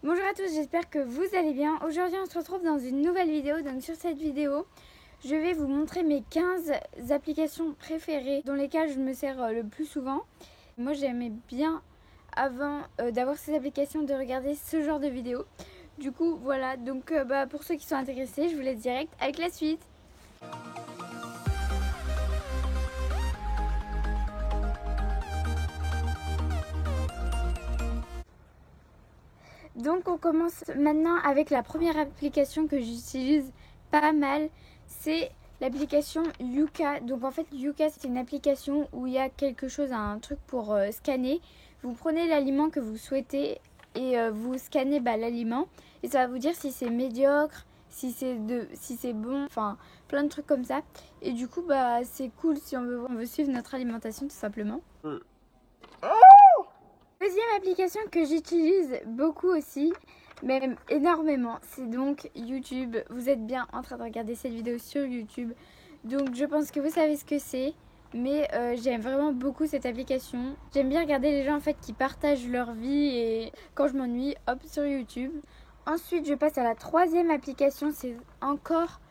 Bonjour à tous, j'espère que vous allez bien. Aujourd'hui on se retrouve dans une nouvelle vidéo. Donc sur cette vidéo, je vais vous montrer mes 15 applications préférées dans lesquelles je me sers le plus souvent. Moi j'aimais bien avant d'avoir ces applications de regarder ce genre de vidéos. Du coup voilà, donc pour ceux qui sont intéressés, je vous laisse direct avec la suite. Donc on commence maintenant avec la première application que j'utilise pas mal, c'est l'application Yuka. Donc en fait Yuka c'est une application où il y a quelque chose, un truc pour scanner. Vous prenez l'aliment que vous souhaitez et vous scannez l'aliment et ça va vous dire si c'est médiocre, si c'est bon, enfin plein de trucs comme ça. Et du coup c'est cool si on veut suivre notre alimentation tout simplement. Deuxième application que j'utilise beaucoup aussi, même énormément, c'est donc YouTube. Vous êtes bien en train de regarder cette vidéo sur YouTube, donc je pense que vous savez ce que c'est. Mais j'aime vraiment beaucoup cette application. J'aime bien regarder les gens en fait qui partagent leur vie et quand je m'ennuie, hop sur YouTube. Ensuite je passe à la troisième application, c'est encore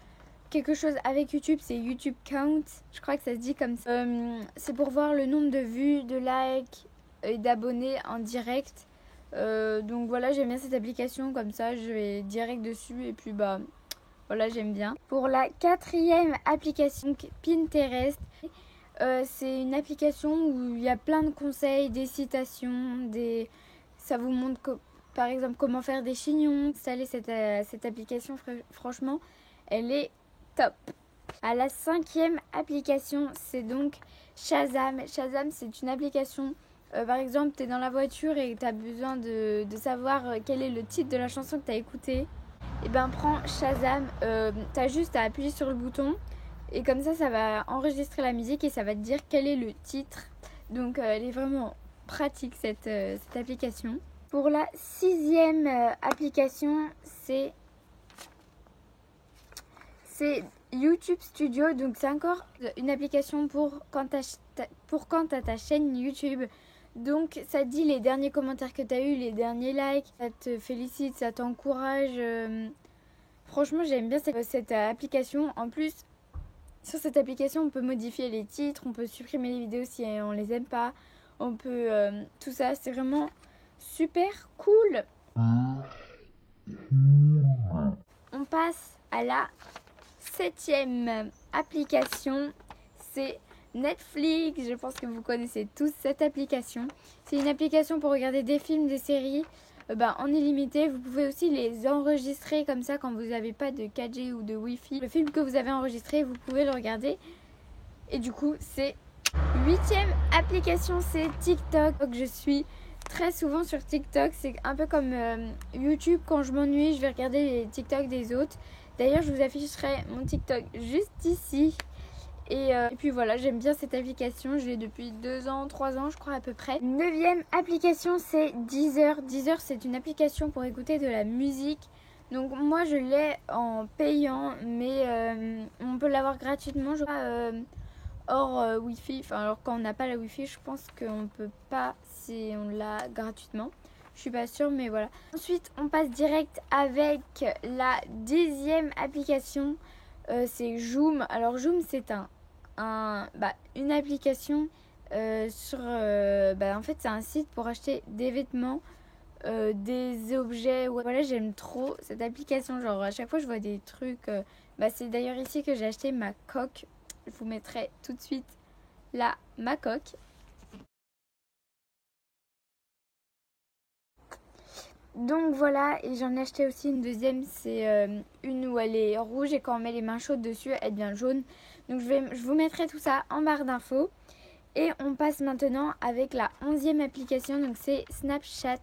quelque chose avec YouTube, c'est YouTube Count. Je crois que ça se dit comme ça. C'est pour voir le nombre de vues, de likes et d'abonnés en direct. Donc voilà, j'aime bien cette application, comme ça je vais direct dessus et puis voilà, j'aime bien. Pour la quatrième application, Pinterest, c'est une application où il y a plein de conseils, des citations, ça vous montre par exemple comment faire des chignons. Installez cette application, franchement, elle est top. À la cinquième application, c'est donc Shazam. Shazam, c'est une application. Par exemple, tu es dans la voiture et tu as besoin de savoir quel est le titre de la chanson que tu as écoutée. Et prends Shazam. Tu as juste à appuyer sur le bouton. Et comme ça va enregistrer la musique et ça va te dire quel est le titre. Donc, elle est vraiment pratique cette application. Pour la sixième application, c'est YouTube Studio. Donc c'est encore une application pour quand tu as ta chaîne YouTube. Donc ça te dit les derniers commentaires que tu as eu, les derniers likes, ça te félicite, ça t'encourage. Franchement j'aime bien cette application. En plus sur cette application on peut modifier les titres, on peut supprimer les vidéos si on les aime pas. On peut tout ça, c'est vraiment super cool. On passe à la septième application, c'est Netflix. Je pense que vous connaissez tous cette application. C'est une application pour regarder des films, des séries en illimité. Vous pouvez aussi les enregistrer comme ça quand vous n'avez pas de 4G ou de Wi-Fi. Le film que vous avez enregistré, vous pouvez le regarder. Et du coup, c'est huitième application, c'est TikTok. Donc, je suis très souvent sur TikTok. C'est un peu comme YouTube. Quand je m'ennuie, je vais regarder les TikTok des autres. D'ailleurs, je vous afficherai mon TikTok juste ici. Et puis voilà, j'aime bien cette application. Je l'ai depuis 2 ans, 3 ans, je crois à peu près. Neuvième application, c'est Deezer. Deezer, c'est une application pour écouter de la musique. Donc moi, je l'ai en payant, mais on peut l'avoir gratuitement. Je crois, hors Wi-Fi. Enfin, alors quand on n'a pas la Wi-Fi, je pense qu'on peut pas si on l'a gratuitement. Je suis pas sûre, mais voilà. Ensuite, on passe direct avec la 10e application. C'est Joom. Alors Joom, c'est une application sur... en fait, c'est un site pour acheter des vêtements, des objets. Voilà, j'aime trop cette application. Genre, à chaque fois, je vois des trucs... c'est d'ailleurs ici que j'ai acheté ma coque. Je vous mettrai tout de suite ma coque. Donc voilà, et j'en ai acheté aussi une deuxième, c'est une où elle est rouge et quand on met les mains chaudes dessus, elle devient jaune. Donc je vous mettrai tout ça en barre d'infos. Et on passe maintenant avec la 11e application, donc c'est Snapchat.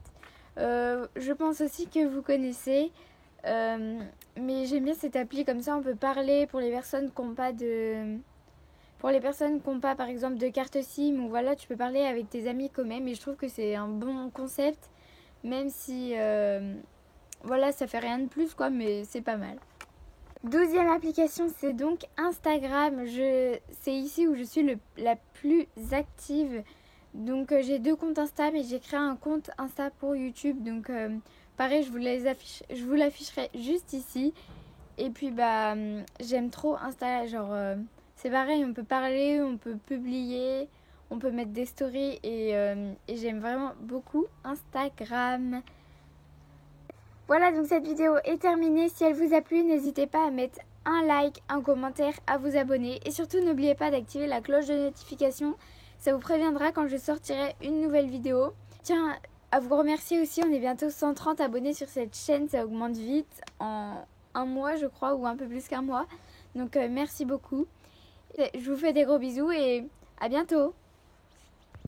Je pense aussi que vous connaissez, mais j'aime bien cette appli, comme ça on peut parler pour les personnes qui n'ont pas de... Pour les personnes qui n'ont pas par exemple de carte SIM, ou voilà, tu peux parler avec tes amis quand même, et je trouve que c'est un bon concept. Même si, voilà, ça fait rien de plus, quoi, mais c'est pas mal. 12e application, c'est donc Instagram. C'est ici où je suis la plus active. Donc, j'ai 2 comptes Insta, mais j'ai créé un compte Insta pour YouTube. Donc, Pareil, je vous l'afficherai juste ici. Et puis bah j'aime trop Insta, genre c'est pareil, on peut parler, on peut publier, on peut mettre des stories et j'aime vraiment beaucoup Instagram. Voilà, donc cette vidéo est terminée. Si elle vous a plu, n'hésitez pas à mettre un like, un commentaire, à vous abonner. Et surtout, n'oubliez pas d'activer la cloche de notification. Ça vous préviendra quand je sortirai une nouvelle vidéo. Tiens, à vous remercier aussi, on est bientôt 130 abonnés sur cette chaîne. Ça augmente vite en un mois, je crois, ou un peu plus qu'un mois. Donc merci beaucoup. Je vous fais des gros bisous et à bientôt.